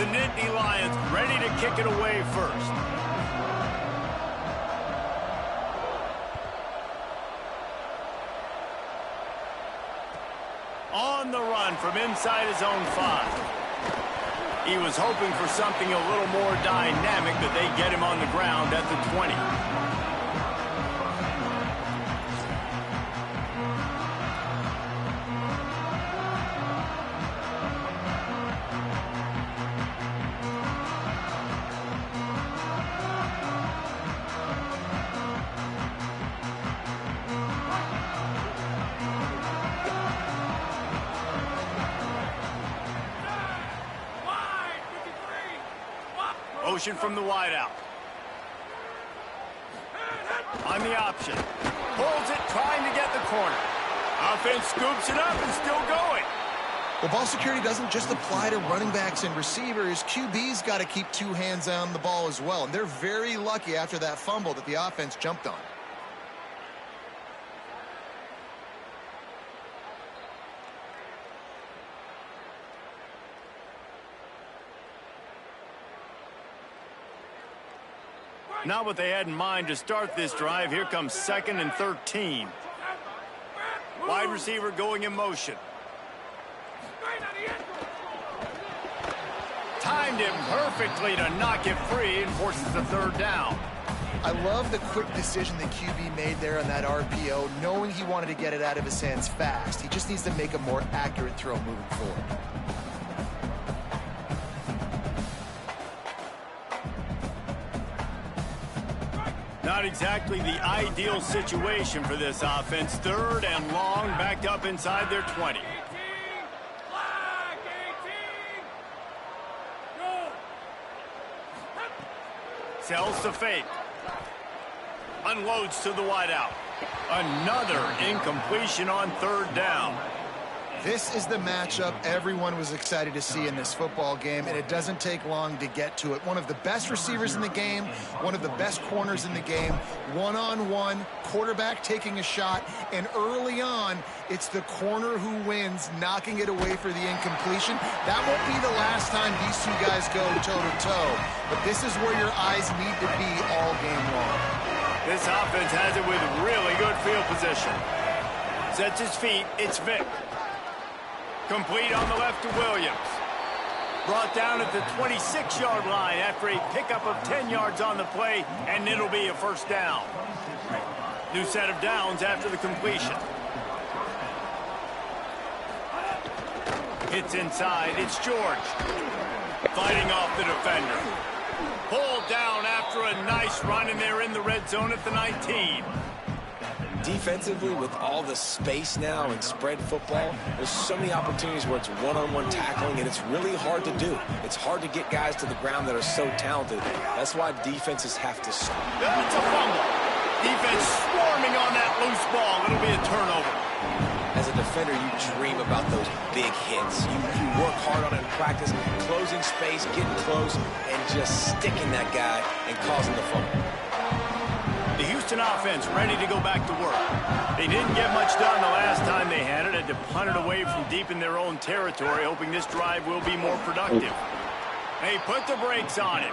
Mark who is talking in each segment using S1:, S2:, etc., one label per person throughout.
S1: The Nittany Lions ready to kick it away first. On the run from inside his own 5. He was hoping for something a little more dynamic, but they get him on the ground at the 20. Motion from the wideout. On the option. Pulls it, trying to get the corner. Offense scoops it up and still going.
S2: Well, ball security doesn't just apply to running backs and receivers. QB's got to keep 2 hands on the ball as well. And they're very lucky after that fumble that the offense jumped on.
S1: Not what they had in mind to start this drive. Here comes 2nd and 13. Wide receiver going in motion. Timed him perfectly to knock it free and forces the 3rd down.
S2: I love the quick decision the QB made there on that RPO, knowing he wanted to get it out of his hands fast. He just needs to make a more accurate throw moving forward.
S1: Not exactly the ideal situation for this offense. 3rd and long, backed up inside their 20. Sells to fake. Unloads to the wideout. Another incompletion on 3rd down.
S2: This is the matchup everyone was excited to see in this football game, and it doesn't take long to get to it. One of the best receivers in the game, one of the best corners in the game, one-on-one, quarterback taking a shot, and early on, it's the corner who wins, knocking it away for the incompletion. That won't be the last time these 2 guys go toe-to-toe, but this is where your eyes need to be all game long.
S1: This offense has it with really good field position. Sets his feet, it's Vick. Complete on the left to Williams. Brought down at the 26-yard line after a pickup of 10 yards on the play, and it'll be a 1st down. New set of downs after the completion. Hits inside, it's George. Fighting off the defender. Pulled down after a nice run, and they're in the red zone at the 19.
S3: Defensively, with all the space now in spread football, there's so many opportunities where it's one-on-one tackling, and it's really hard to do. It's hard to get guys to the ground that are so talented. That's why defenses have to stop.
S1: That's a fumble. Defense swarming on that loose ball. It'll be a turnover.
S3: As a defender, you dream about those big hits. You work hard on it in practice, closing space, getting close, and just sticking that guy and causing the fumble.
S1: The Houston offense ready to go back to work. They didn't get much done the last time they had it. Had to punt it away from deep in their own territory, hoping this drive will be more productive. They put the brakes on it.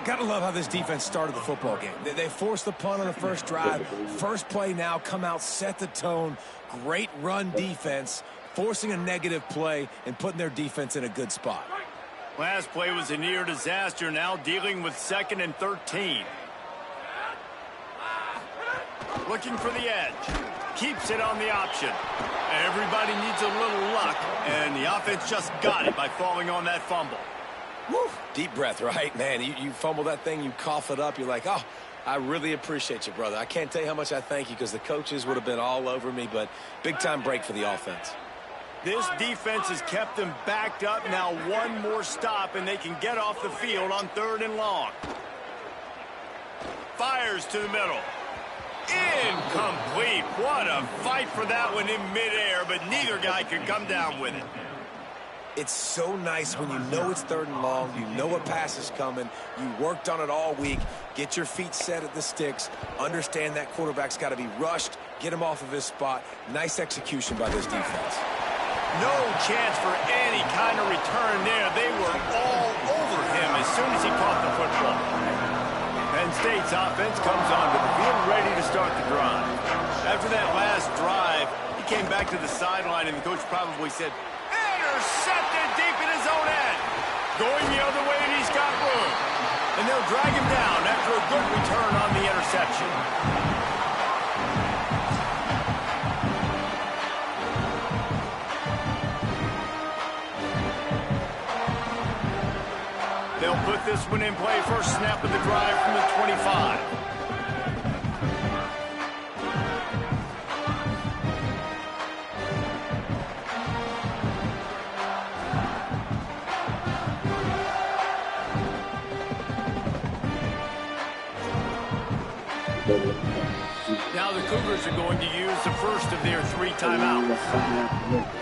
S4: Gotta love how this defense started the football game. They forced the punt on the first drive. First play now, come out, set the tone. Great run defense, forcing a negative play and putting their defense in a good spot.
S1: Last play was a near disaster, now dealing with 2nd and 13. Looking for the edge. Keeps it on the option. Everybody needs a little luck, and the offense just got it by falling on that fumble.
S3: Woo. Deep breath, right, man? You fumble that thing, you cough it up, you're like, oh, I really appreciate you, brother. I can't tell you how much I thank you because the coaches would have been all over me, but big-time break for the offense.
S1: This defense has kept them backed up. Now 1 more stop, and they can get off the field on 3rd and long. Fires to the middle. Incomplete. What a fight for that one in midair, but neither guy could come down with it.
S4: It's so nice when you know it's 3rd and long, you know a pass is coming, you worked on it all week, get your feet set at the sticks, understand that quarterback's got to be rushed, get him off of his spot. Nice execution by this defense.
S1: No chance for any kind of return there. They were all over him as soon as he caught the football. Penn State's offense comes onto the field ready to start the drive. After that last drive, he came back to the sideline, and the coach probably said, intercepted deep in his own end. Going the other way, and he's got room. And they'll drag him down after a good return on the interception. They'll put this one in play. First snap of the drive from the 25. Now the Cougars are going to use the first of their 3 timeouts.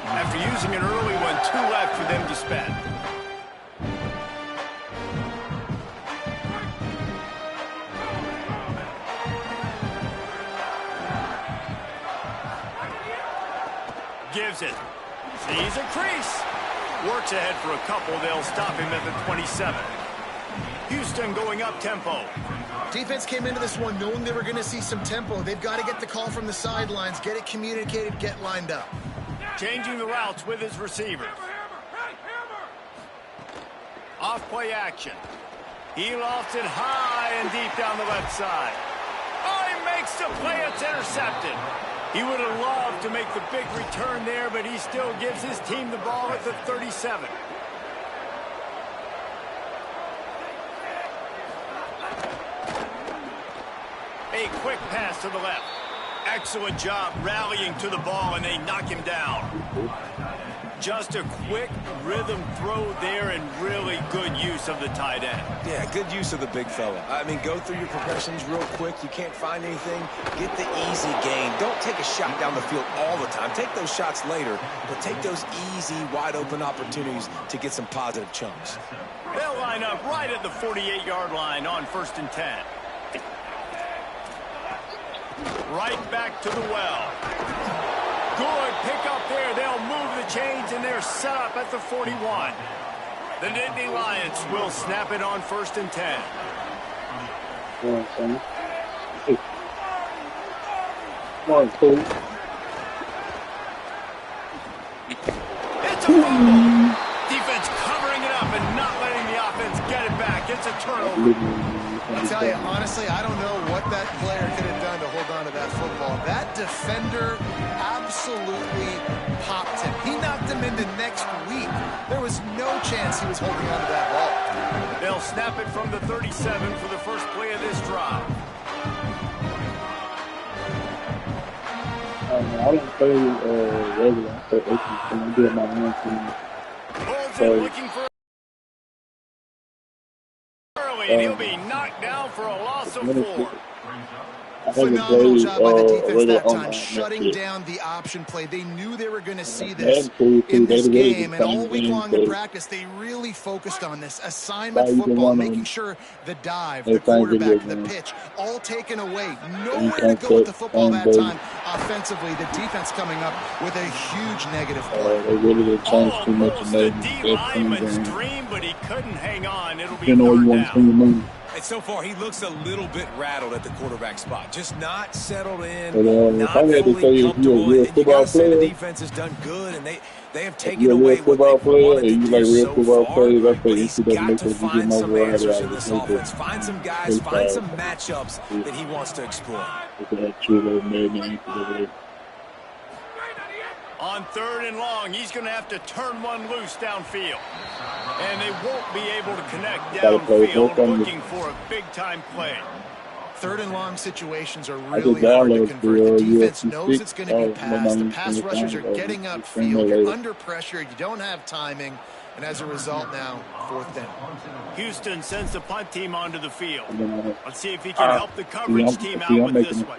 S1: After using an early one, 2 left for them to spend. Gives it. Sees a crease. Works ahead for a couple. They'll stop him at the 27. Houston going up tempo.
S2: Defense came into this one knowing they were going to see some tempo. They've got to get the call from the sidelines, get it communicated, get lined up.
S1: Changing the routes with his receivers. Off play action. He lofts it high and deep down the left side. Oh, he makes the play. It's intercepted. He would have loved to make the big return there, but he still gives his team the ball at the 37. A quick pass to the left. Excellent job rallying to the ball, and they knock him down. Just a quick rhythm throw there, and really good use of the tight end.
S3: Yeah, good use of the big fella. I mean, go through your progressions real quick. You can't find anything. Get the easy gain. Don't take a shot down the field all the time. Take those shots later, but take those easy, wide-open opportunities to get some positive chunks.
S1: They'll line up right at the 48-yard line on 1st and 10. Right back to the well. Good pick up there. They'll move the chains, and they're set up at the 41. The Nittany Lions will snap it on 1st and 10. It's a fumble. Defense covering it up and not letting the offense get it back. It's a turnover.
S2: I'll tell you, honestly, I don't know what that player could have done to hold on to that football. That defender absolutely popped him. He knocked him into next week. There was no chance he was holding on to that ball.
S1: They'll snap it from the 37 for the first play of this drive.
S5: I don't play regular. I play 18. I'm doing my own team.
S1: Holds it, looking for early, and he'll be knocked down for a loss of 4.
S2: Phenomenal job by the defense that time, shutting down the option play. They knew they were going to see this in this game, and all week long in practice, they really focused on this. Assignment football, making sure the dive, the quarterback, the pitch, all taken away. Nowhere to go with the football that time. Offensively, the defense coming up with a huge negative play.
S1: Almost the D-lineman's dream, but he couldn't hang on. It'll be third down.
S4: And so far, he looks a little bit rattled at the quarterback spot. Just not settled in, not fully comfortable. And you got to say the defense has done good, and they have taken away what they wanted to do so far. But he's got to find some answers in this offense. Find some guys, find some matchups that he wants to exploit.
S1: On 3rd and long, he's going to have to turn one loose downfield. And they won't be able to connect downfield, looking for a big-time play.
S2: 3rd and long situations are really hard to convert. The defense knows it's going to be passed. The pass rushers are getting upfield. You're under pressure. You don't have timing. And as a result now, 4th down.
S1: Houston sends the punt team onto the field. Let's see if he can help the coverage team out with this one.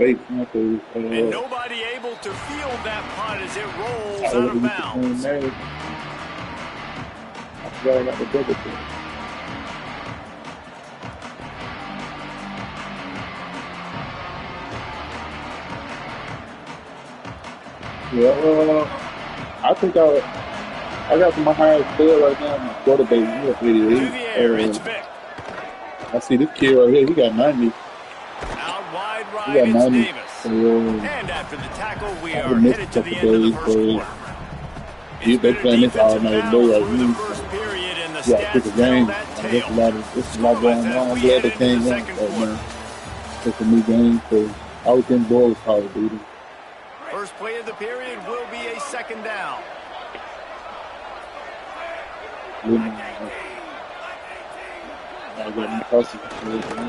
S1: And nobody able to field that punt as it rolls out of bounds.
S5: I think I got my highest score right now. My quarterback, he got
S1: To the
S5: 88.
S1: air, it's Vic.
S5: I see this kid right here. He got 90.
S1: Out wide
S5: He
S1: right,
S5: got
S1: it's
S5: 90.
S1: Davis.
S5: So,
S1: And after the tackle, we
S5: I
S1: are
S5: missed
S1: headed
S5: a
S1: to the
S5: couple
S1: end of the
S5: days,
S1: first
S5: so
S1: quarter.
S5: they
S1: It's been a
S5: playing this all
S1: defensive
S5: night
S1: battle
S5: day. Like
S1: through the
S5: me,
S1: first period, and the
S5: you got to pick
S1: stats
S5: a
S1: tell
S5: game.
S1: that
S5: There's
S1: tale.
S5: a lot
S1: Scoreless
S5: going on.
S1: as
S5: I'm
S1: we
S5: glad
S1: head
S5: they
S1: into
S5: came
S1: the
S5: in
S1: second
S5: right
S1: quarter.
S5: now. It's a new game, so I was getting bored with Call of Duty.
S1: First play of the period will be a second down.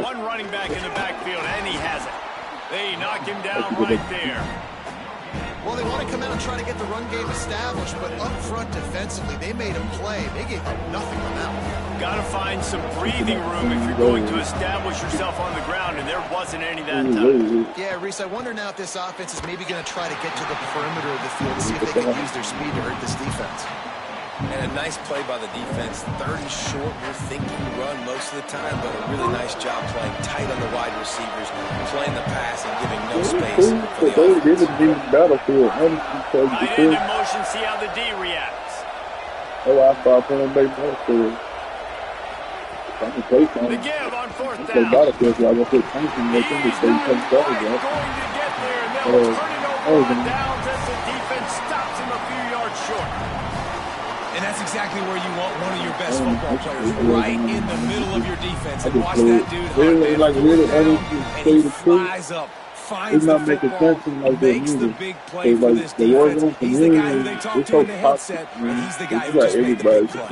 S1: One running back in the backfield, and he has it. They knock him down right there.
S2: Well, they want to come out and try to get the run game established, but up front defensively, they made a play. They gave up nothing on that one.
S1: Got to find some breathing room if you're going to establish yourself on the ground, and there wasn't any that time.
S2: Yeah, Reese, I wonder now if this offense is maybe going to try to get to the perimeter of the field to see if they can use their speed to hurt this defense.
S3: And a nice play by the defense. 30 short, you're thinking run most of the time, but a really nice job playing tight on the wide receivers, playing the pass and giving no space for the offense.
S5: Battlefield.
S1: Tight end in motion, see how the D reacts.
S5: Oh, I thought playing battlefield.
S1: The give on fourth down.
S5: Battlefield, so I was put tension
S1: He's
S5: with them.
S1: not quite going to get there, and they'll turn it over on downs as the defense stops him a few yards short.
S4: And that's exactly where you want one of your best football players, right in the middle of your defense. And watch that dude hunt that and he flies up, finds the football, makes the big play for this defense. He's the guy who they talk to in the headset, and he's the guy who just made the big play.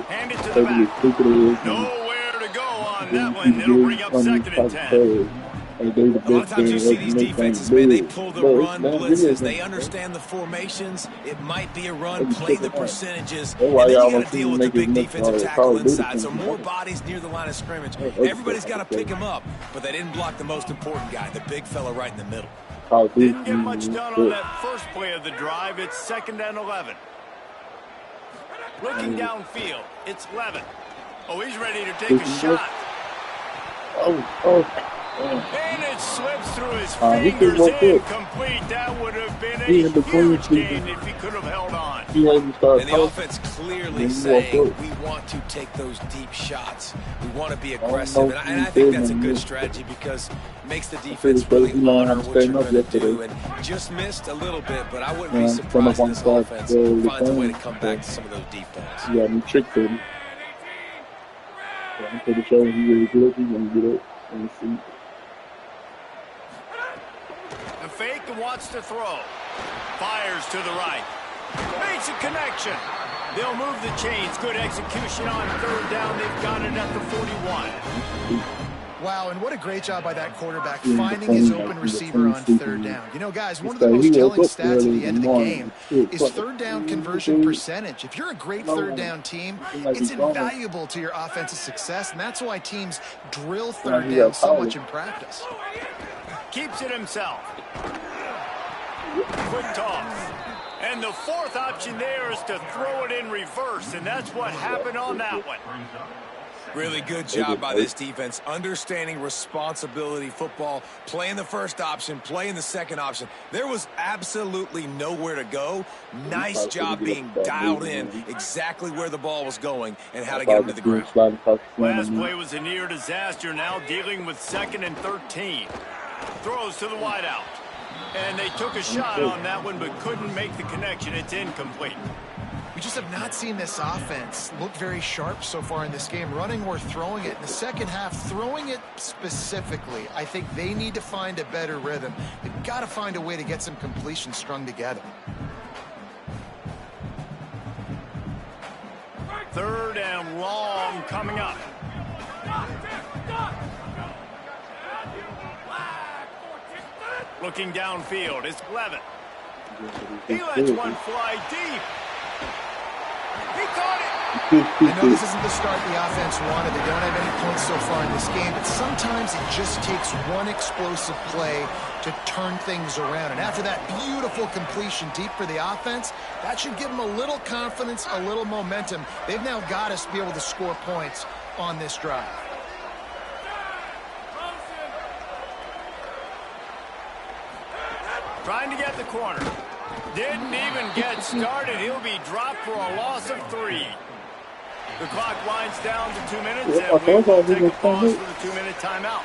S1: Hand it to the back. Nowhere to go on that one. It'll bring up second and 10.
S4: A lot of times you see these defenses, man, they pull the run blitzes. They understand the formations. It might be a run, play the percentages, and then you got to deal with the big defensive tackle inside. So more bodies near the line of scrimmage. Everybody's got to pick him up, but they didn't block the most important guy, the big fella right in the middle.
S1: Didn't get much done on that first play of the drive. It's second and 11. Looking downfield, it's Levin. Oh, he's ready to take a shot. And it slips through his fingers, incomplete. That would have been a huge gain if he could have held on.
S3: And the offense clearly saying we want to take those deep shots. We want to be aggressive. And I think that's a good strategy because it makes the defense really honor what you're going to do. And just missed a little bit, but I wouldn't be surprised if this offense finds a way to come back to some of those deep balls.
S5: Yeah, I'm tricked him. I'm pretty sure he's really good. He's going to get it. Let me see.
S1: The fake and wants to throw. Fires to the right. Makes a connection. They'll move the chains. Good execution on third down. They've got it at the 41.
S2: Wow, and what a great job by that quarterback finding his open receiver on third down. You know, guys, one of the most telling stats at the end of the game is third down conversion percentage. If you're a great third down team, it's invaluable to your offensive success, and that's why teams drill third down so much in practice.
S1: Keeps it himself. Quick toss. And the fourth option there is to throw it in reverse, and that's what happened on that one.
S4: Really good job by this defense, understanding responsibility football, playing the first option, playing the second option. There was absolutely nowhere to go. Nice job being dialed in exactly where the ball was going and how to get him to the ground.
S1: Last play was a near disaster, now dealing with second and 13. Throws to the wideout. And they took a shot on that one but couldn't make the connection. It's incomplete.
S2: We just have not seen this offense look very sharp so far in this game, running or throwing it. In the second half, throwing it specifically, I think they need to find a better rhythm. They've got to find a way to get some completions strung together.
S1: Third and long coming up. Looking downfield, it's Levin. He lets one fly deep. He caught it.
S2: I know this isn't the start the offense wanted. They don't have any points so far in this game, but sometimes it just takes one explosive play to turn things around. And after that beautiful completion deep for the offense, that should give them a little confidence, a little momentum. They've now got us to be able to score points on this drive.
S1: Trying to get the corner. Didn't even get started. He'll be dropped for a loss of 3. The clock winds down to 2 minutes, and we will take a pause for the 2-minute timeout.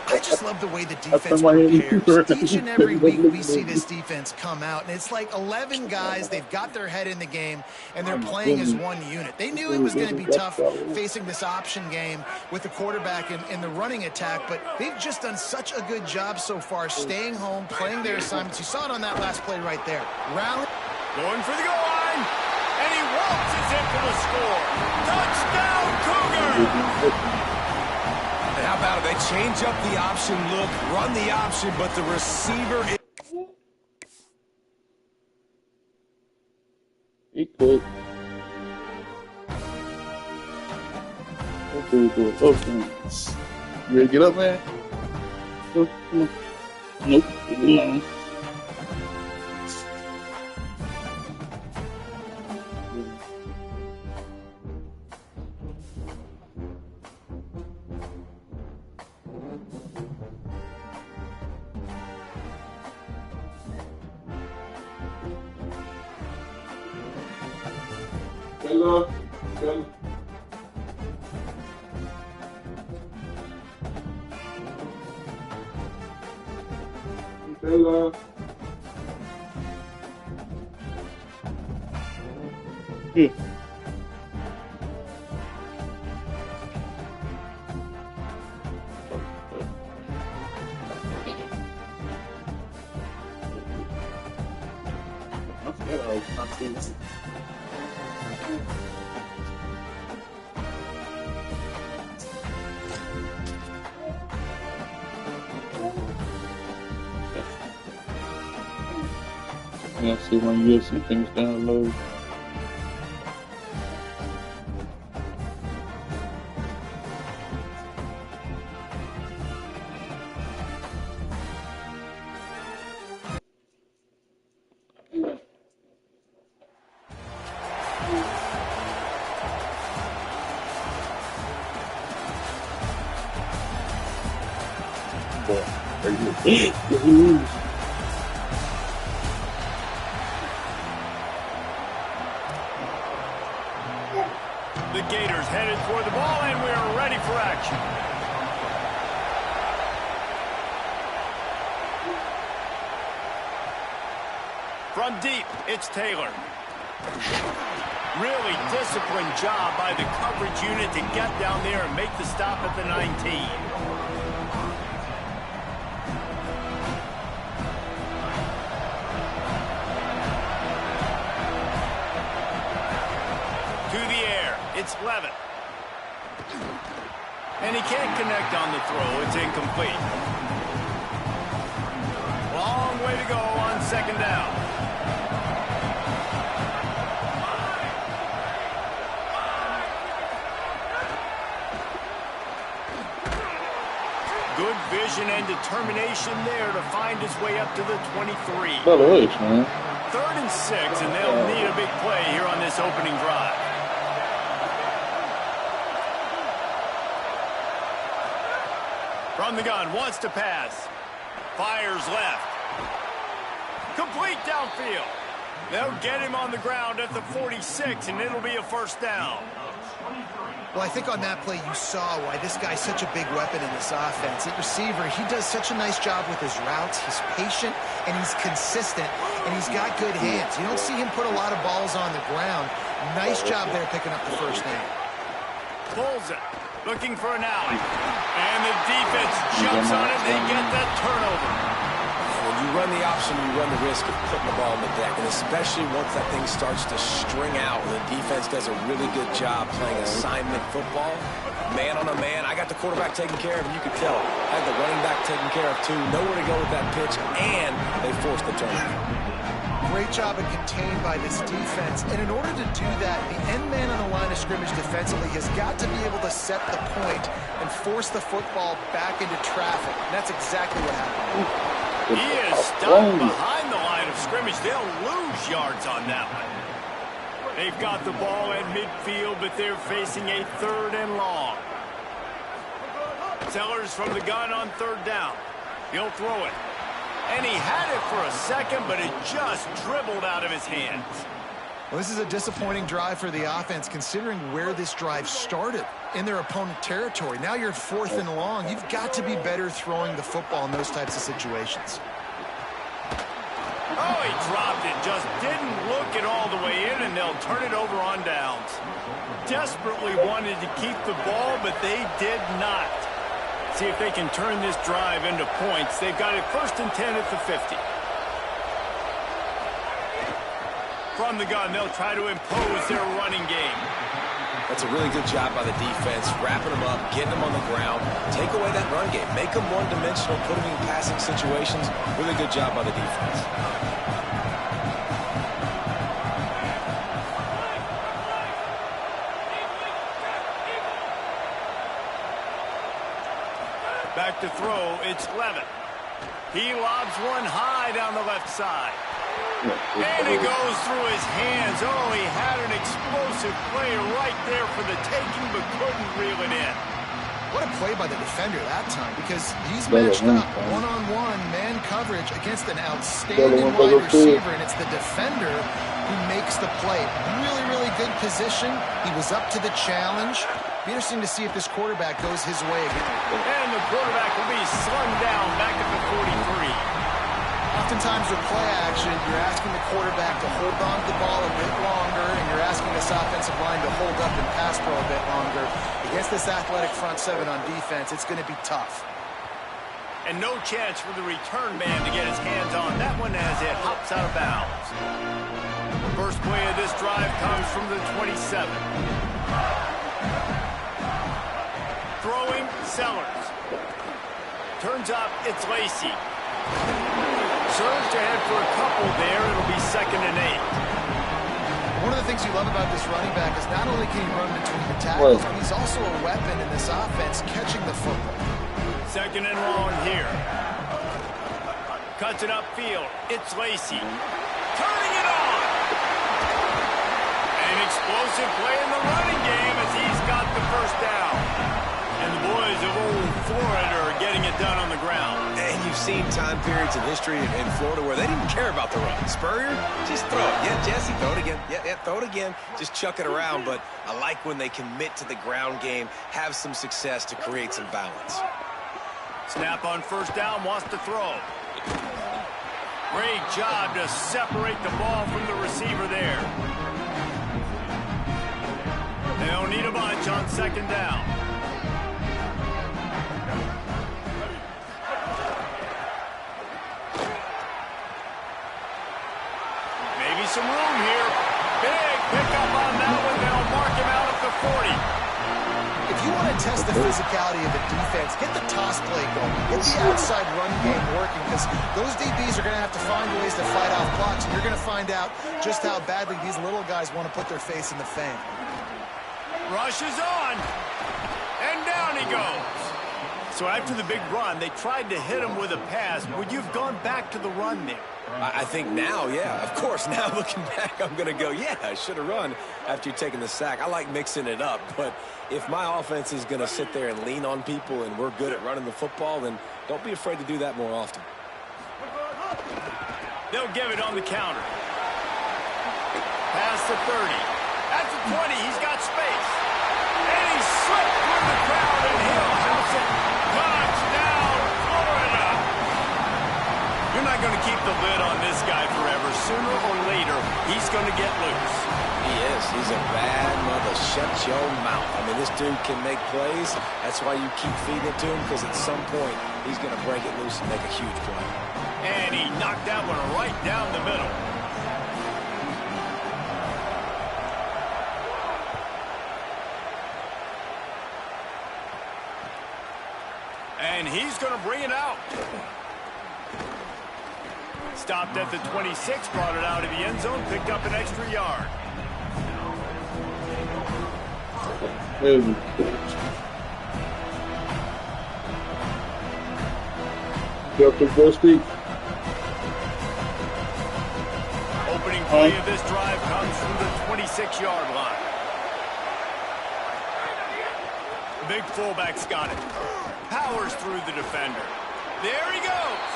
S2: I just love the way the defense prepares. Each and every week we see this defense come out, and it's like 11 guys. They've got their head in the game, and they're playing as one unit. They knew it was going to be tough facing this option game with the quarterback in the running attack, but they've just done such a good job so far staying home, playing their assignments. You saw it on that last play right there. Rally.
S1: Going for the goal line, and he waltzes in for the score. Touchdown, Cougar!
S4: How about it? They change up the option look, run the option, but the receiver is...
S5: He could. Okay, good. Okay. You ready to get up, man? Come on. Nope. Get along. Hello. Hello. Hello. Yeah. Yeah, see when UFC things download.
S1: The Gators headed toward the ball, and we're ready for action. From deep, it's Taylor. Really disciplined job by the coverage unit to get down there and make the stop at the 19. It's Levitt. And he can't connect on the throw. It's incomplete. Long way to go on second down. Good vision and determination there to find his way up to the 23. 3rd and 6, and they'll need a big play here on this opening drive. From the gun, wants to pass. Fires left. Complete downfield. They'll get him on the ground at the 46, and it'll be a first down.
S2: Well, I think on that play you saw why this guy's such a big weapon in this offense. At receiver, he does such a nice job with his routes. He's patient, and he's consistent, and he's got good hands. You don't see him put a lot of balls on the ground. Nice job there picking up the first down.
S1: Pulls it. Looking for an alley. And the defense jumps on it. They get that turnover.
S3: When you run the option, you run the risk of putting the ball on the deck, and especially once that thing starts to string out, the defense does a really good job playing assignment football. Man on a man. I got the quarterback taken care of, and you could tell. I had the running back taken care of, too. Nowhere to go with that pitch, and they forced the turnover.
S2: Great job of contained by this defense. And in order to do that, the end man on the line of scrimmage defensively has got to be able to set the point and force the football back into traffic. And that's exactly what happened.
S1: He is stuck behind the line of scrimmage. They'll lose yards on that one. They've got the ball at midfield, but they're facing a 3rd and long. Sellers from the gun on 3rd down. He'll throw it. And he had it for a second, but it just dribbled out of his hands.
S2: Well, this is a disappointing drive for the offense, considering where this drive started, in their opponent territory. Now you're 4th and long. You've got to be better throwing the football in those types of situations.
S1: Oh, he dropped it. Just didn't look it all the way in, and they'll turn it over on downs. Desperately wanted to keep the ball, but they did not. See if they can turn this drive into points. They've got it 1st and 10 at the 50. From the gun, they'll try to impose their running game.
S3: That's a really good job by the defense, wrapping them up, getting them on the ground. Take away that run game. Make them one-dimensional, put them in passing situations. Really good job by the defense.
S1: Back to throw, it's Levitt. He lobs one high down the left side. And it goes through his hands. Oh, he had an explosive play right there for the taking, but couldn't reel it in.
S2: What a play by the defender that time, because he's matched up one-on-one man coverage against an outstanding wide receiver, and it's the defender who makes the play. Really, really good position. He was up to the challenge. Be interesting to see if this quarterback goes his way again.
S1: And the quarterback will be slung down back at the 43.
S2: Oftentimes with play action, you're asking the quarterback to hold on to the ball a bit longer, and you're asking this offensive line to hold up and pass pro a bit longer. Against this athletic front seven on defense, it's going to be tough.
S1: And no chance for the return man to get his hands on that one as it hops out of bounds. First play of this drive comes from the 27. Throwing, Sellers. Turns up, it's Lacy. Surge to head for a couple there. It'll be 2nd and 8.
S2: One of the things you love about this running back is not only can he run between the tackles, but he's also a weapon in this offense catching the football.
S1: 2nd and long here. Cuts it upfield. It's Lacy. Turning it on. An explosive play in the running game as he's got the first down. And the boys of old Florida are getting it done on the ground.
S3: And you've seen time periods in history in Florida where they didn't care about the run. Spurrier, just throw it. Yeah, Jesse, throw it again. Yeah, throw it again. Just chuck it around. But I like when they commit to the ground game, have some success to create some balance.
S1: Snap on first down, wants to throw. Great job to separate the ball from the receiver there. They don't need a bunch on 2nd down. Maybe some room here. Big pickup on that one. They'll mark him out at the 40.
S2: If you want to test the physicality of the defense, get the toss play going. Get the outside run game working, because those DBs are going to have to find ways to fight off blocks, and you're going to find out just how badly these little guys want to put their face in the fan.
S1: Rush is on. And down he goes. So after the big run, they tried to hit him with a pass. Would you have gone back to the run there?
S3: I think now, yeah. Of course, now looking back, I'm going to go, yeah, I should have run after you taking the sack. I like mixing it up, but if my offense is going to sit there and lean on people and we're good at running the football, then don't be afraid to do that more often.
S1: They'll give it on the counter. Past the 30. At the 20, he's got space. And he slipped through the crowd, and he'll house it. Touchdown, Florida! You're not going to keep the lid on this guy forever. Sooner or later, he's going to get loose.
S3: He is. He's a bad mother. Shut your mouth. I mean, this dude can make plays. That's why you keep feeding it to him, because at some point, he's going to break it loose and make a huge play.
S1: And he knocked that one right down the middle. And he's going to bring it out. Stopped at the 26, brought it out of the end zone, picked up an extra yard. Opening play of this drive comes from the 26-yard line. The big fullback's got it. Powers through the defender. There he goes.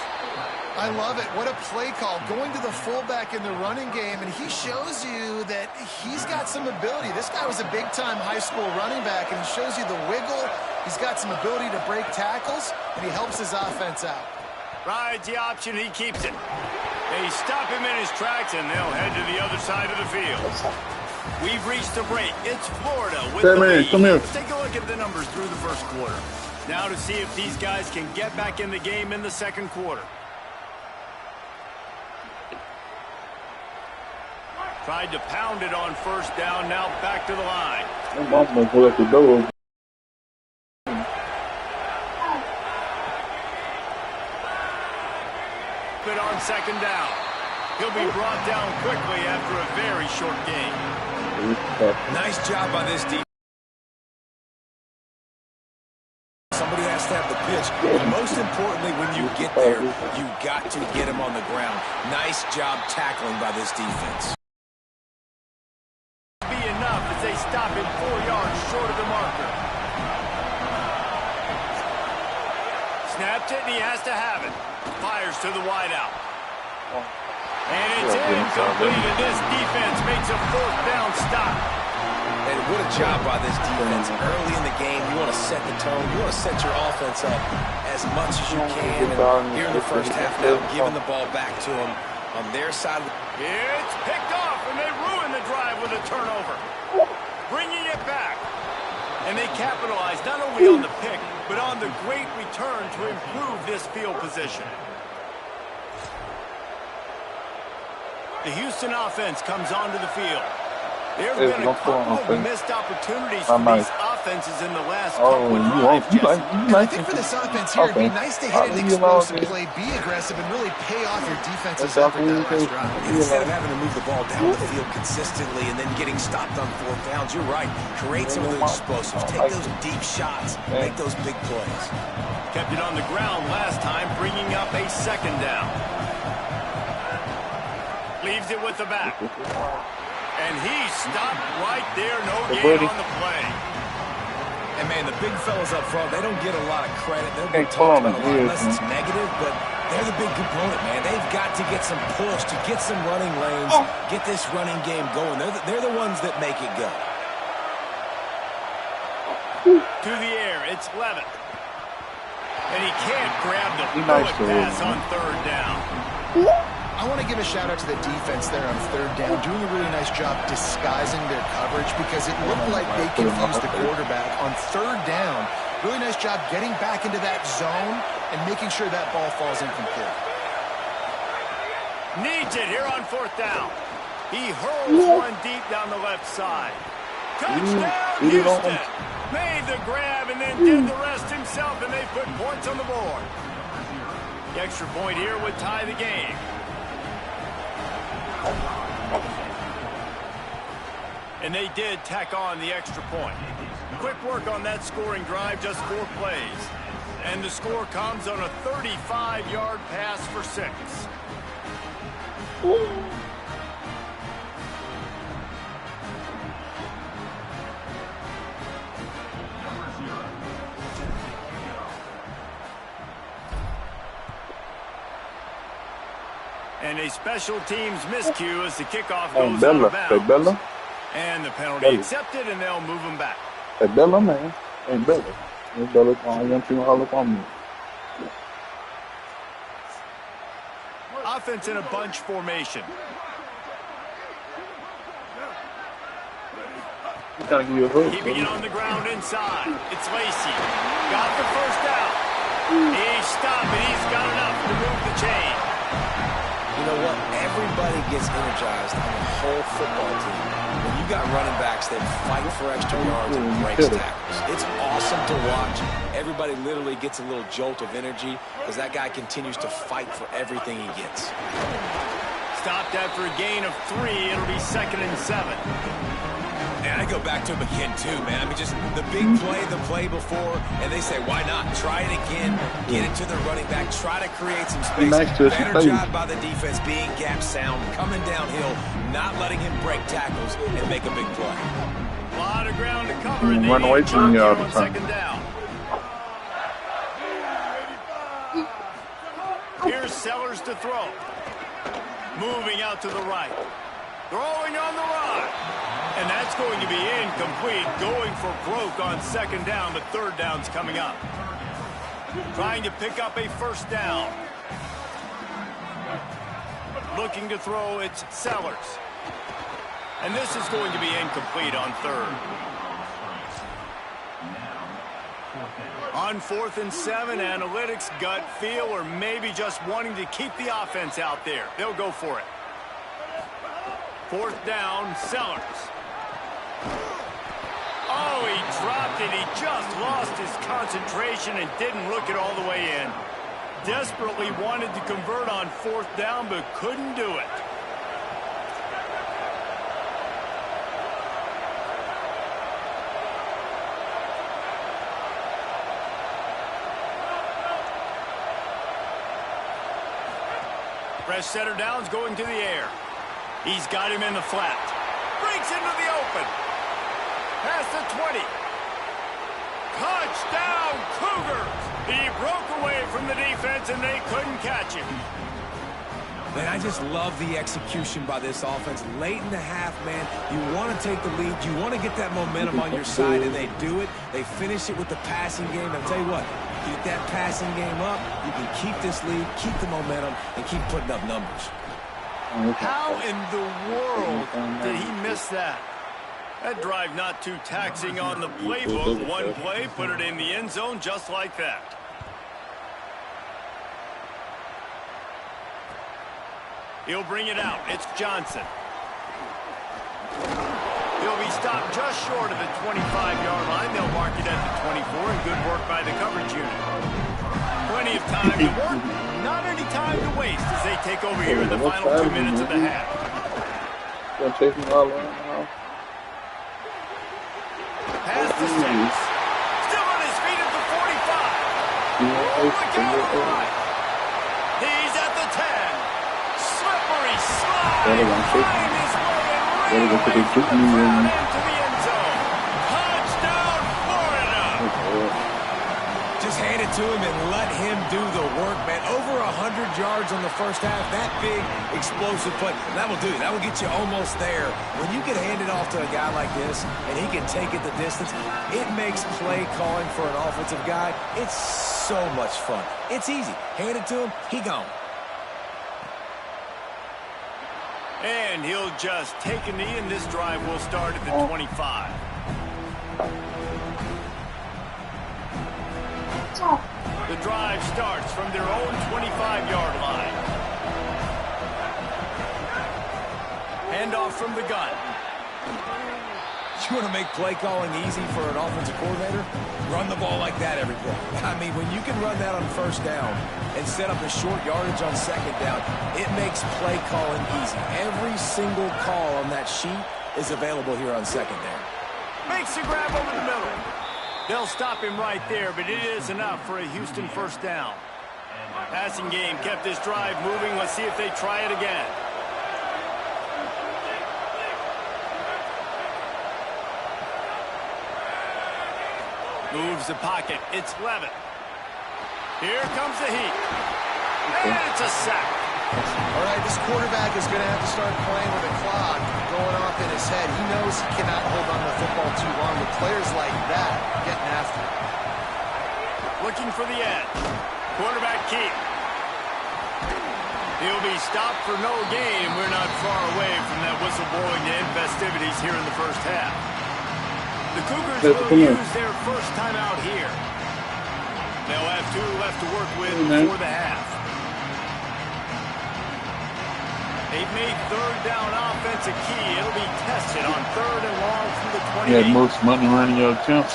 S2: I love it. What a play call. Going to the fullback in the running game, and he shows you that he's got some ability. This guy was a big-time high school running back, and he shows you the wiggle. He's got some ability to break tackles, and he helps his offense out.
S1: Rides the option, he keeps it. They stop him in his tracks, and they'll head to the other side of the field. We've reached the break. It's Florida with the lead. Let's take a look at the numbers through the first quarter. Now to see if these guys can get back in the game in the second quarter. Tried to pound it on first down, now back to the line. It on second down. He'll be brought down quickly after a very short game.
S4: Nice job by this defense. Somebody has to have the pitch. But most importantly, when you get there, you got to get him on the ground. Nice job tackling by this defense.
S1: Be enough as they stop him 4 yards short of the marker. Snapped it, and he has to have it. Fires to the wideout. And it's incomplete, and this defense makes a fourth down stop.
S3: And what a job by this defense. Early in the game, you want to set the tone. You want to set your offense up as much as you can. And here in the first half now, giving the ball back to them on their side.
S1: It's picked off, and they ruin the drive with a turnover. Bringing it back. And they capitalize not only on the pick, but on the great return to improve this field position. The Houston offense comes onto the field. There's been a couple of missed opportunities for these offenses in the last couple of drives, Jesse.
S2: I think for this offense here, it'd be nice to hit an explosive play, be aggressive, and really pay off your defensive effort that last drive.
S4: Instead of having to move the ball down the field consistently and then getting stopped on fourth downs, you're right. Create some of those explosives. Take those deep shots. Make those big plays.
S1: Kept it on the ground last time, bringing up a second down. Leaves it with the back. And he stopped right there, no gain on the play.
S4: And, man, the big fellas up front, they don't get a lot of credit. They'll get talked about a lot unless it's negative, but they're the big component, man. They've got to get some push, to get some running lanes, get this running game going. They're the ones that make it go.
S1: To the air, it's Levitt. And he can't grab the bullet pass on third down.
S2: I want to give a shout-out to the defense there on third down, doing a really nice job disguising their coverage because it looked like they confused the quarterback on third down. Really nice job getting back into that zone and making sure that ball falls incomplete.
S1: Needs it here on fourth down. He hurls one deep down the left side. Touchdown, Houston! Made the grab and then did the rest himself, and they put points on the board. The extra point here would tie the game. And they did tack on the extra point. Quick work on that scoring drive, just 4 plays. And the score comes on a 35-yard pass for 6. And a special teams miscue as the kickoff goes out of bounds. And the penalty accepted, and they'll move them back.
S5: Hey, Bella, man. Hey, Bella. Hey, Bella, I want you to holler for me.
S1: Offense in a bunch formation. Keeping it on the ground inside. It's Lacy. Got the first down. He stopped, and he's got enough to move the chain.
S3: You know what? Everybody gets energized on the whole football team. When you got running backs that fight for extra yards and breaks tackles, it's awesome to watch. Everybody literally gets a little jolt of energy as that guy continues to fight for everything he gets.
S1: Stopped after a gain of 3. It'll be 2nd and 7.
S4: And I go back to him again, too, man. I mean, just the big play, the play before, and they say, why not? Try it again, get it to the running back, try to create some space. Better job by the defense, being gap sound, coming downhill, not letting him break tackles and make a big play.
S1: A lot of ground to cover, and they
S5: run away from you all the
S1: on
S5: time.
S1: second down. Here's Here's Sellers to throw. Moving out to the right. Throwing on the run. And that's going to be incomplete. Going for broke on second down, but third down's coming up. Trying to pick up a first down. Looking to throw, it's Sellers. And this is going to be incomplete on third. On 4th and 7, analytics, gut feel, or maybe just wanting to keep the offense out there. They'll go for it. 4th down, Sellers. Oh, he dropped it. He just lost his concentration and didn't look it all the way in. Desperately wanted to convert on 4th down, but couldn't do it. Fresh setter down's going to the air. He's got him in the flat. Breaks into the open. Past the 20. Touchdown, Cougars! He broke away from the defense and they couldn't catch him.
S4: Man, I just love the execution by this offense. Late in the half, man, you want to take the lead. You want to get that momentum on your side, and they do it. They finish it with the passing game. I'll tell you what, get that passing game up, you can keep this lead, keep the momentum, and keep putting up numbers.
S1: How in the world did he miss that? That drive not too taxing on the playbook. One play, put it in the end zone just like that. He'll bring it out. It's Johnson. He'll be stopped just short of the 25-yard line. They'll mark it at the 24, and good work by the coverage unit. Plenty of time to work, not any time to waste as they take over here in the final 2 minutes of the half. Pass to Six. Still on his feet at the 45. Look out on the right. He's at the 10. Slippery slide. Find his way and ran away from the crowd into the end zone. Touchdown, Florida.
S4: Just hand it to him and let him do the work, man. Over 100 yards on the first half. That big, explosive play. That will do it. That will get you almost there. When you get handed off to a guy like this and he can take it the distance, it makes play calling for an offensive guy, it's so much fun. It's easy. Hand it to him, he gone.
S1: And he'll just take a knee, and this drive will start at the 25. The drive starts from their own 25-yard line. Handoff from the gun.
S4: You want to make play calling easy for an offensive coordinator? Run the ball like that every play. I mean, when you can run that on first down and set up a short yardage on second down, it makes play calling easy. Every single call on that sheet is available here on second down.
S1: Makes a grab over the middle. They'll stop him right there, but it is enough for a Houston first down. Passing game kept this drive moving. Let's see if they try it again. Moves the pocket. It's Levitt. Here comes the heat. And it's a sack.
S2: All right, this quarterback is going to have to start playing with a clock going off in his head. He knows he cannot hold on to the football too long. With players like that getting after it.
S1: Looking for the edge. Quarterback keep. He'll be stopped for no gain. We're not far away from that whistle blowing to end festivities here in the first half. The Cougars will use their first timeout here. They'll have 2 left to work with before the half. They've made third down offense a key. It'll be tested on 3rd and long from the 28.
S5: You had most money running your account.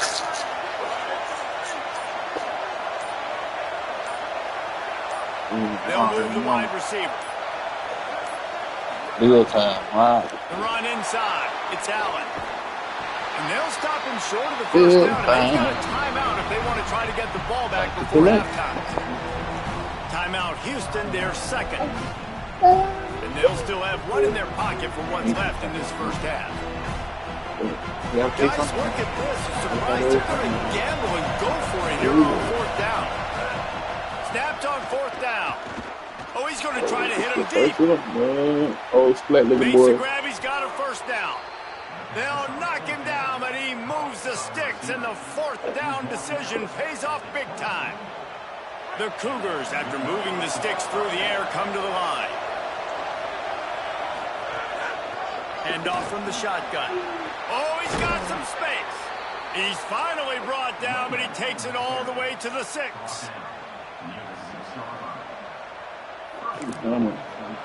S1: They'll move the wide receiver.
S5: Real time. Wow.
S1: The run inside. It's Allen. And they'll stop him short of the first down. And they've got a timeout if they want to try to get the ball back before halftime. Timeout Houston, their second. And they'll still have one in their pocket for what's left in this first half. Guys, look at this. Surprised they're going to gamble and go for it here on 4th down. Snapped on 4th down. going to try to hit him deep.
S5: Oh, splat looking
S1: Makes the
S5: boy.
S1: grab. He's got a first down. They'll knock him down, but he moves the sticks, and the fourth down decision pays off big time. The Cougars, after moving the sticks through the air, come to the line. Hand off from the shotgun. Oh, he's got some space. He's finally brought down, but he takes it all the way to the 6.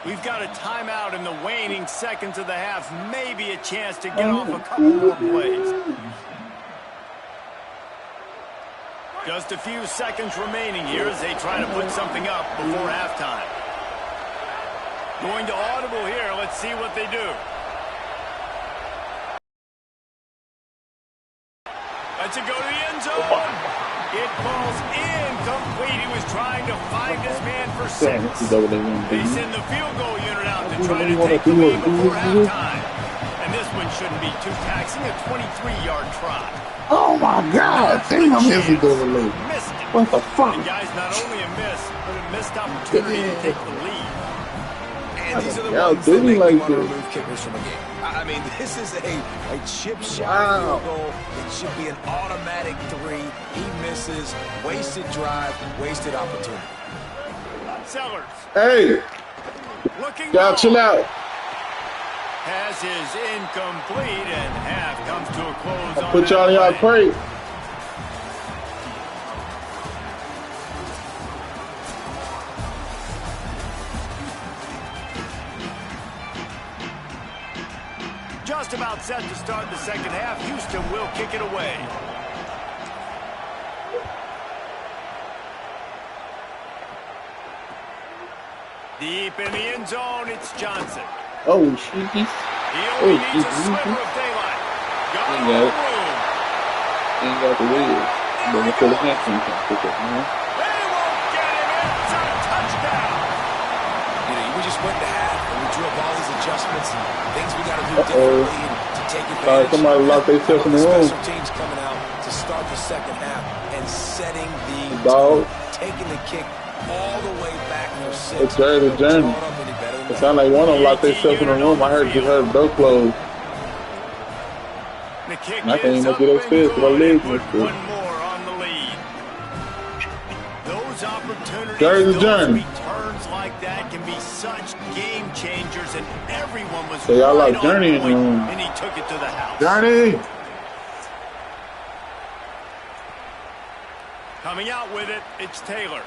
S1: We've got a timeout in the waning seconds of the half. Maybe a chance to get off a couple more plays. Just a few seconds remaining here as they try to put something up before halftime. Going to audible here. Let's see what they do. Let's it go to the end zone. It falls incomplete. He was trying to find his man for 6. They send the field goal unit out to try to take the lead before halftime. And this one shouldn't be too taxing. A 23-yard try.
S5: Oh my God! Damn, he's going late.
S1: Missed it.
S5: What the fuck?
S1: And guys, not only a miss, but a missed opportunity to take the lead.
S3: And these are the
S5: Y'all
S3: ones that
S5: do
S3: make
S5: like
S3: you want to
S5: this.
S3: remove kickers from a game. I mean, this is a chip shot field goal. It should be an automatic 3. He misses. Wasted drive, wasted opportunity.
S1: Sellers.
S5: Hey,
S1: Looking
S5: y'all chill
S1: long.
S5: out.
S1: Pass is incomplete, and half comes to a close.
S5: I put y'all in y'all crate.
S1: Just about set to start the second half. Houston will kick it away. Deep in the end zone, it's Johnson.
S5: Oh, shit.
S1: He only needs a sliver of daylight. Got
S5: Ain't
S1: a
S5: got
S1: little
S5: it.
S1: room.
S5: Ain't got the wheel. But we could have had some pick up, man.
S1: They won't get him. It's a touchdown.
S3: We just went to half and we drew up all these adjustments and things we got to do differently and to take advantage.
S5: Somebody locked themselves in the room.
S3: Special teams coming out to start the second half and setting the
S5: Dog.
S3: taking the kick all the way back for 6.
S5: It's Jerry the journey. It sounded like one of them locked themselves in the room. I heard the door close.
S1: The kick
S5: And I can't
S1: is
S5: even
S1: up
S5: get
S1: and
S5: upstairs
S1: good.
S5: with my legs
S1: Put
S5: mixed up.
S1: one more on the lead. Those opportunities,
S5: Jerry the
S1: those
S5: journey.
S1: returns like that can be such game changers, and everyone was
S5: So y'all
S1: right
S5: like
S1: on
S5: Journey in the
S1: point,
S5: room.
S1: and he took it to the house.
S5: Johnny!
S1: Coming out with it, it's Taylor.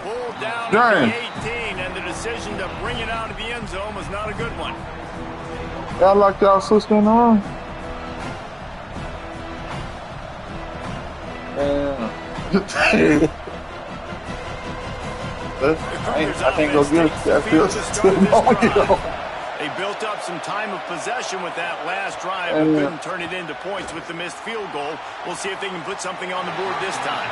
S1: Pulled down
S5: Journey.
S1: at the 18, and the decision to bring it out of the end zone was not a good one.
S5: Y'all locked y'all sister in the room? I can't go get it. That feels too long, you know.
S1: They built up some time of possession with that last drive, but couldn't turn it into points with the missed field goal. We'll see if they can put something on the board this time.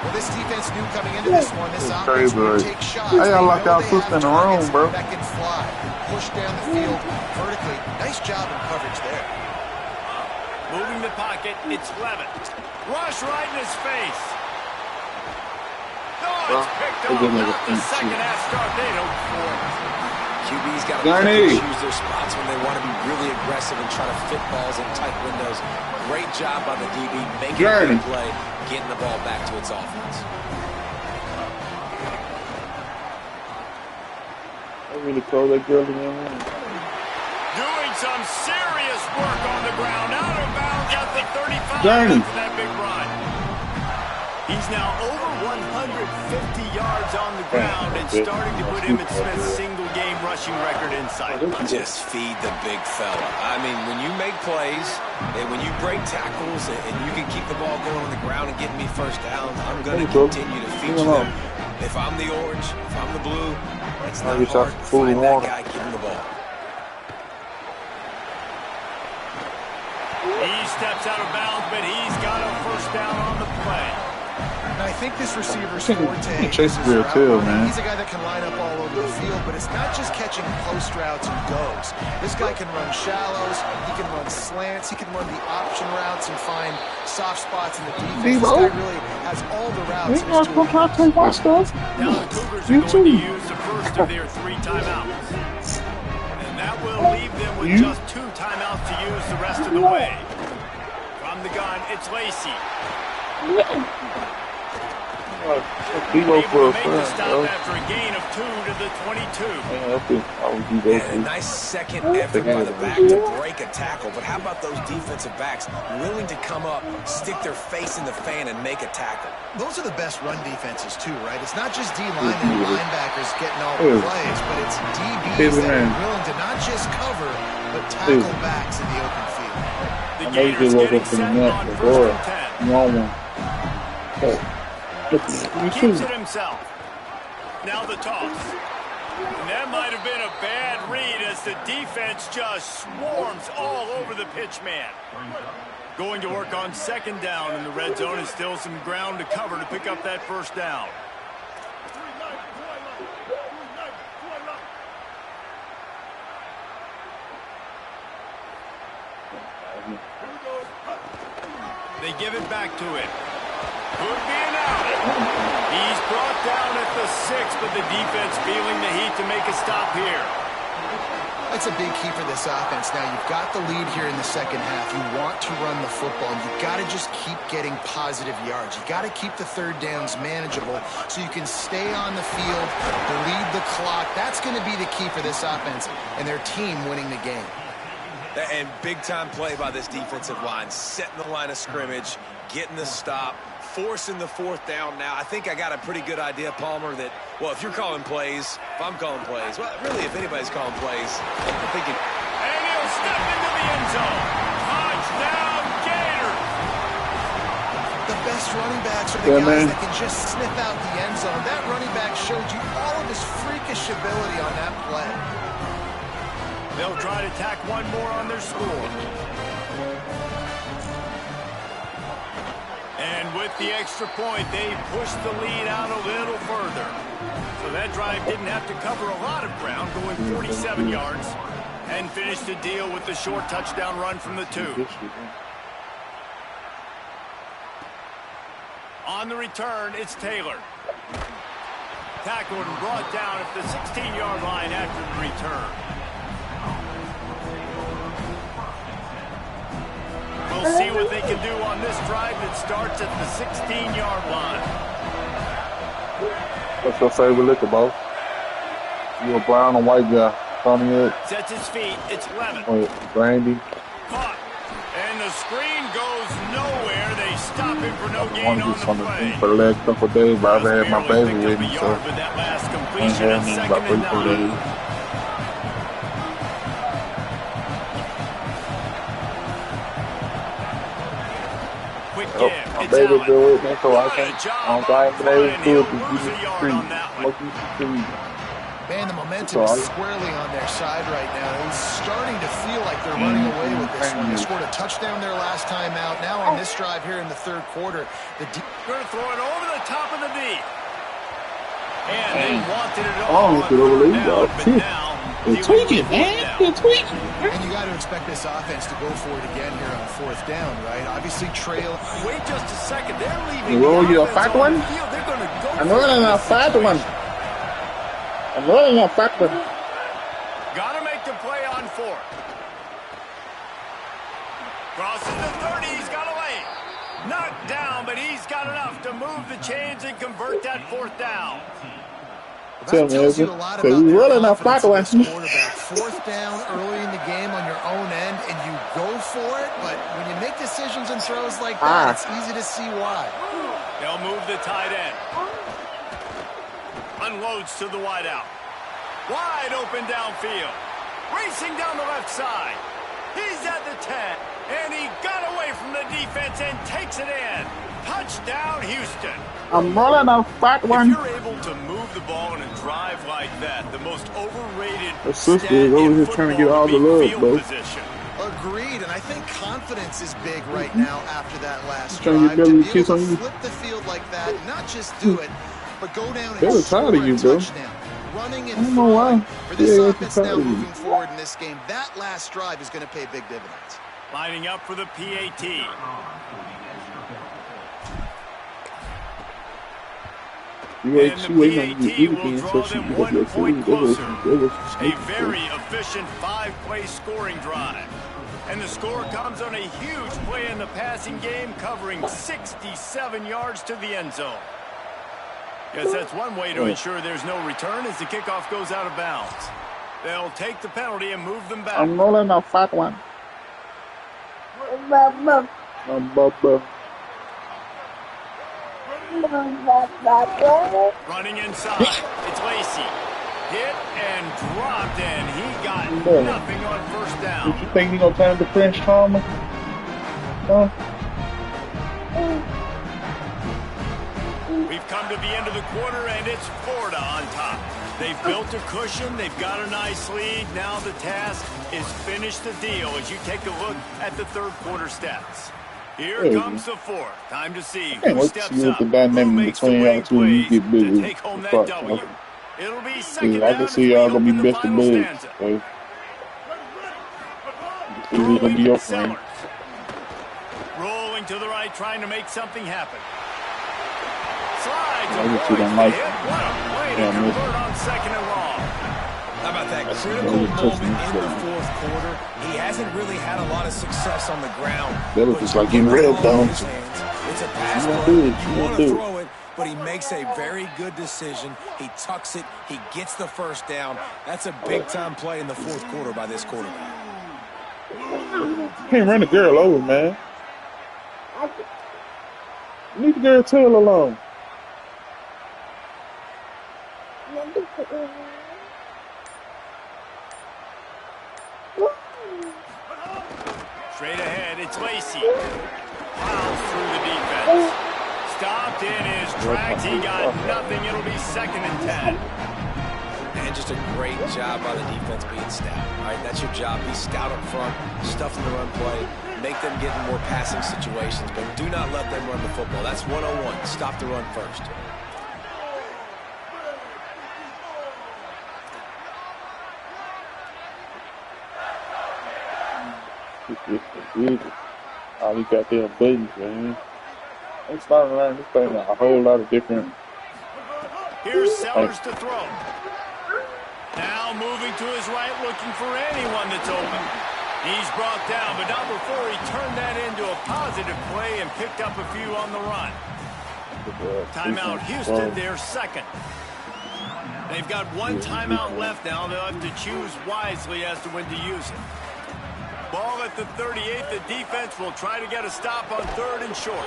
S2: Well, this defense knew coming into this one, this
S5: It's
S2: offense would
S5: crazy.
S2: take shots.
S5: Hey, I
S2: They
S5: locked
S2: know
S5: our
S2: they
S5: sister
S2: have
S5: in the room,
S2: targets
S5: bro.
S2: that can fly, push down the field vertically. Nice job in coverage there.
S1: Moving the pocket, it's Levitt. Rush right in his face. Oh, it's picked
S5: they
S1: off.
S5: didn't make
S1: Not
S5: a
S1: the
S5: pinch
S1: second
S5: shoot.
S1: half start they'd hoped for.
S3: QB's got to
S5: Johnny.
S3: choose their spots when they want to be really aggressive and try to fit balls in tight windows. Great job by the DB making a
S5: Journey.
S3: big play, getting the ball back to its offense.
S5: I really close that girl in the room.
S1: Doing some serious work on the ground. Out of bounds at the 35
S5: Journey.
S1: after that big run. He's now over 150 yards on the ground and starting to put him in Smith's single-game rushing record in sight.
S3: Just feed the big fella. I mean, when you make plays and when you break tackles and you can keep the ball going on the ground and get me first downs, I'm going to
S5: Hey, bro.
S3: continue to
S5: Leave
S3: feature
S5: him
S3: them. If I'm the orange, if I'm the blue, it's not
S5: get y'all
S3: hard to
S5: some food
S3: find
S5: and
S3: that
S5: water.
S3: guy getting the ball.
S1: He steps out of bounds, but he's got a first down on the play.
S2: And I think this receiver's
S5: Chase
S2: forte is
S5: is real too, man.
S2: He's a guy that can line up all over the field, but it's not just catching post routes and goes. This guy can run shallows, he can run slants, he can run the option routes and find soft spots in the defense. This guy really has all the routes.
S5: You know, take my stuff.
S1: Now the Cougars are going to use the first of their 3 timeouts. And that will leave them with just 2 timeouts to use the rest of the way. From the gun, it's Lacey.
S5: Able
S1: to make the stop after a gain of 2 to the 22.
S3: And a nice second effort by the back to break a tackle. But how about those defensive backs willing to come up, stick their face in the fan, and make a tackle?
S2: Those are the best run defenses too, right? It's not just D-line and linebackers getting all the plays, but it's DBs that are willing to not just cover, but tackle backs in the open field.
S1: The Gators getting set on 1st and 10. Keeps it himself. Now the toss. And that might have been a bad read as the defense just swarms all over the pitch man. Going to work on 2nd down in the red zone and still some ground to cover to pick up that 1st down. They give it back to him. Could be an out. He's brought down at the 6, but the defense feeling the heat to make a stop here.
S2: That's a big key for this offense. Now, you've got the lead here in the 2nd half. You want to run the football, and you've got to just keep getting positive yards. You've got to keep the 3rd downs manageable so you can stay on the field, bleed the clock. That's going to be the key for this offense and their team winning the game.
S3: And big-time play by this defensive line, setting the line of scrimmage, getting the stop, forcing the 4th down. Now, I think I got a pretty good idea, Palmer, that, well, if you're calling plays, if I'm calling plays, well, really, if anybody's calling plays, I'm thinking.
S1: And he'll step into the end zone. Touchdown, Gators!
S2: The best running backs are the guys that can just sniff out the end zone. That running back showed you all of his freakish ability on that play.
S1: They'll try to tack one more on their score. And with the extra point, they push the lead out a little further. So that drive didn't have to cover a lot of ground, going 47 yards, and finished the deal with the short touchdown run from the 2. On the return, it's Taylor. Tackled and brought down at the 16-yard line after the return. We'll see what they can do on this drive that starts at the 16-yard line.
S5: What's your favorite liquor, boss? You a brown or white guy? Tony
S1: Sets his feet. It's Lemon.
S5: Brandy.
S1: Caught. And the screen goes nowhere. They stop him for no gain on the play.
S5: For the last couple of days, but I've had my baby with me, so
S1: with that last completion at 2nd and 9.
S5: My baby do it, man, so I can't. I'm trying to do it.
S2: Man, the momentum is squarely on their side right now. It's starting to feel like they're running away with this one. They scored a touchdown their last time out. Now on this drive here in the 3rd quarter,
S1: they're going to throw it over the top of the knee. And they wanted it all.
S5: They're tweaking, man. They're tweaking.
S2: And you got to expect this offense to go for it again here on 4th down, right? Obviously, trail.
S1: Wait just a second. They're leaving.
S5: You a fat one?
S1: They're going to go.
S5: I'm running a fat one. I'm running a fat one.
S1: Got to make the play on 4th. Crosses the 30. He's got a lane. Knocked down, but he's got enough to move the chains and convert that 4th down.
S2: That tells you a lot about their confidence in this quarterback. 4th down early in the game on your own end, and you go for it, but when you make decisions and throws like that, it's easy to see why.
S1: They'll move the tight end. Unloads to the wideout. Wide open downfield. Racing down the left side. He's at the 10, and he got away from the defense and takes it in. Touchdown, Houston.
S5: I'm running a fat one.
S1: If you're able to move the ball in a drive like that, the most overrated
S5: sister is over here trying to get all the love, bro.
S2: Agreed, and I think confidence is big right now after that last
S5: Trying to
S2: drive.
S5: get
S2: To
S5: Billy
S2: be
S5: to kiss
S2: able
S5: on
S2: to
S5: you.
S2: flip the field like that, not just do it, but go down
S5: They
S2: and
S5: were
S2: score
S5: tired of
S2: a
S5: you, bro.
S2: touchdown. Running
S5: I
S2: and
S5: don't know why.
S2: throwing. For this
S5: Yeah,
S2: offense
S5: they're
S2: now
S5: tired of you.
S2: moving forward in this game, that last drive is going to pay big dividends.
S1: Lining up for the PAT.
S5: You waiting
S1: And
S5: on
S1: the
S5: you
S1: PAT
S5: to
S1: will
S5: get
S1: draw
S5: so
S1: them
S5: she
S1: 1 point closer.
S5: They
S1: A very efficient 5-play scoring drive. And the score comes on a huge play in the passing game, covering 67 yards to the end zone. Guess that's one way to ensure there's no return as the kickoff goes out of bounds. They'll take the penalty and move them back.
S5: I'm rolling a fat one.
S1: Running inside. It's Lacy. Hit and dropped, and he got nothing on first
S5: Did
S1: down.
S5: you think he gonna turn to French Charmer? Huh?
S1: We've come to the end of the quarter, and it's Florida on top. They've built a cushion. They've got a nice lead. Now the task is finish the deal as you take a look at the third quarter stats. Here comes the fourth. Time to see
S5: Can't
S1: who
S5: wait to
S1: steps
S5: see what
S1: up,
S5: the
S1: who
S5: dynamic
S1: makes the
S5: between y'all
S1: winning
S5: two when you
S1: plays
S5: get bigger.
S1: to take home that
S5: Fuck,
S1: W.
S5: fuck.
S1: It'll be second
S5: Yeah, I
S1: down
S5: can
S1: as
S5: see
S1: we
S5: y'all gonna
S1: open
S5: be
S1: the
S5: best of
S1: final
S5: buds.
S1: stanza.
S5: So, who's gonna be your friend?
S1: Sellers. Rolling to the right, trying to make something happen. Slides,
S5: I just
S1: avoids
S5: don't
S1: the
S5: like
S1: hit.
S5: it.
S1: What a play to
S5: Yeah, I miss
S1: convert on second and long.
S4: How about that
S5: That's
S4: critical
S5: really
S4: moment
S5: touching
S4: in the
S5: himself.
S4: fourth quarter? He hasn't really had a lot of success on the ground.
S5: That was
S4: But
S5: just
S4: you
S5: like getting
S4: put the
S5: red
S4: ball in
S5: down.
S4: his hands. It's a pass
S5: You gonna
S4: play.
S5: do it.
S4: You
S5: You
S4: want
S5: gonna
S4: to
S5: do it.
S4: throw it, but he makes a very good decision. He tucks it. He gets the first down. That's a big-time play in the fourth quarter by this quarterback.
S5: Can't run the girl over, man. Leave the girl tail alone.
S1: Straight ahead, it's Lacy. Plows through the defense. Stopped in his tracks. He got nothing. It'll be second and 10.
S3: And just a great job by the defense being stout. All right, that's your job. Be stout up front, stuff in the run play, make them get in more passing situations, but do not let them run the football. That's 101. Stop the run first.
S5: All these goddamn buttons, man. I'm starting to learn this thing a whole lot of different.
S1: Here's Sellers to throw. Now moving to his right, looking for anyone that's open. He's brought down, but not before he turned that into a positive play and picked up a few on the run. Timeout Houston, their second. They've got one timeout left now. They'll have to choose wisely as to when to use it. Ball at the 38. The defense will try to get a stop on third and short.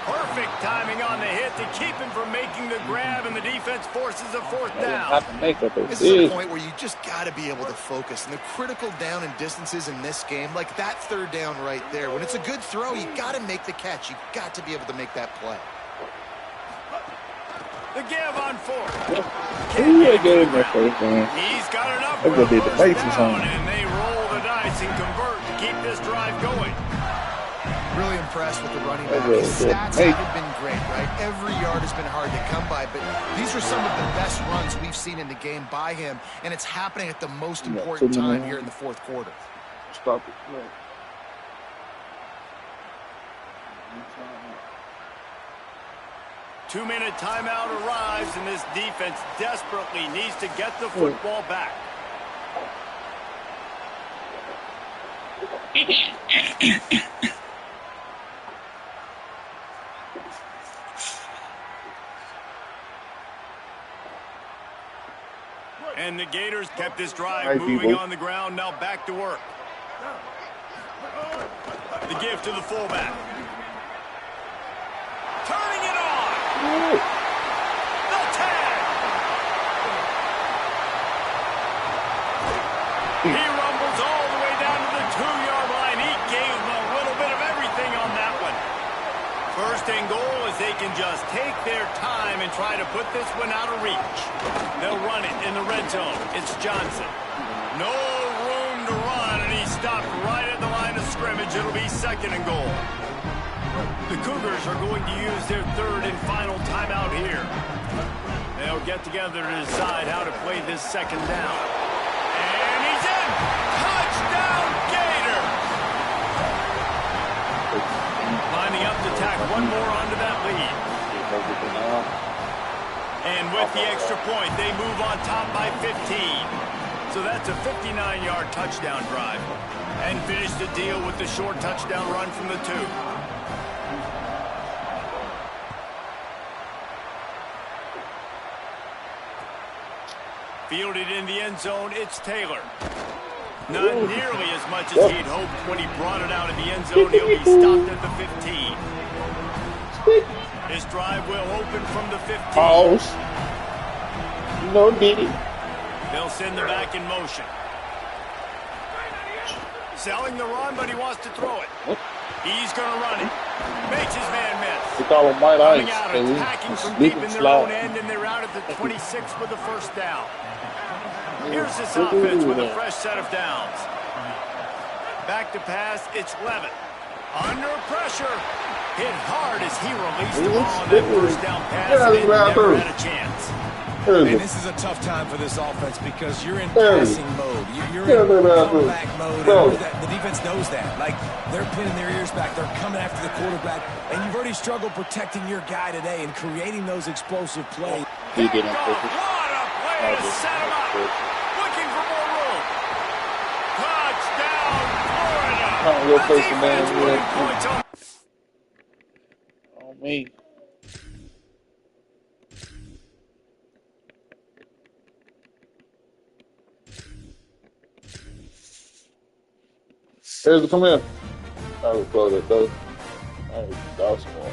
S1: Perfect timing on the hit to keep him from making the grab, and the defense forces a fourth down.
S2: This is a point where you just got to be able to focus. And the critical down and distances in this game, like that third down right there, when it's a good throw, you got to make the catch. You got to be able to make that play.
S1: The give on fourth.
S5: Who you gave that first, man?
S1: He's got enough
S5: That's
S1: for
S5: gonna be
S1: a
S5: the
S1: first
S5: basis
S1: down,
S5: on it.
S1: and they roll the dice and convert to keep this drive going.
S2: Really impressed with the running back.
S5: Okay,
S2: His
S5: good.
S2: stats
S5: Hey.
S2: haven't been great, right? Every yard has been hard to come by, but these are some of the best runs we've seen in the game by him, and it's happening at the most important time here in the fourth quarter.
S5: Stop it.
S1: 2-minute timeout arrives, and this defense desperately needs to get the football back. And the Gators kept this drive
S5: Hi,
S1: moving
S5: people.
S1: on the ground. Now back to work. The give to the fullback. Turning it on. The tag. He rumbles all the way down to the 2-yard line. He gave them a little bit of everything on that one. First and goal as they can just take their time and try to put this one out of reach. They'll run it in the red zone. It's Johnson. No room to run, and he stopped right at the line of scrimmage. It'll be 2nd and goal. The Cougars are going to use their 3rd and final timeout here. They'll get together to decide how to play this 2nd down. And he's in! Touchdown, Gator! Lining up to tack one more onto that lead. And with the extra point, they move on top by 15. So that's a 59-yard touchdown drive. And finish the deal with the short touchdown run from the 2. Fielded in the end zone, it's Taylor. Not nearly as much as he'd hoped when he brought it out in the end zone. He'll be stopped at the 15. His drive will open from the 15.
S5: Pause. No Diddy.
S1: They'll send the back in motion. Selling the run, but he wants to throw it. He's going to run it. Makes his man miss.
S5: We call him White
S1: Coming
S5: Ice.
S1: out, attacking from deep in their own end, and they're out at the 26 with the 1st down. Here's this offense with a fresh set of downs. Back to pass, it's Levitt. Under pressure. Hit hard as he released the ball on that 1st down pass, and it never had a chance.
S4: And this is a tough time for this offense because you're in passing mode. You're in comeback mode. And the defense knows that. Like, they're pinning their ears back. They're coming after the quarterback. And you've already struggled protecting your guy today and creating those explosive plays.
S1: What a play to set him up. Looking for more room. Touchdown, Florida.
S5: Your face,
S1: The
S5: man.
S1: defense putting points on.
S5: Oh, me. Here's the come in. I will close it though. All right, that's one.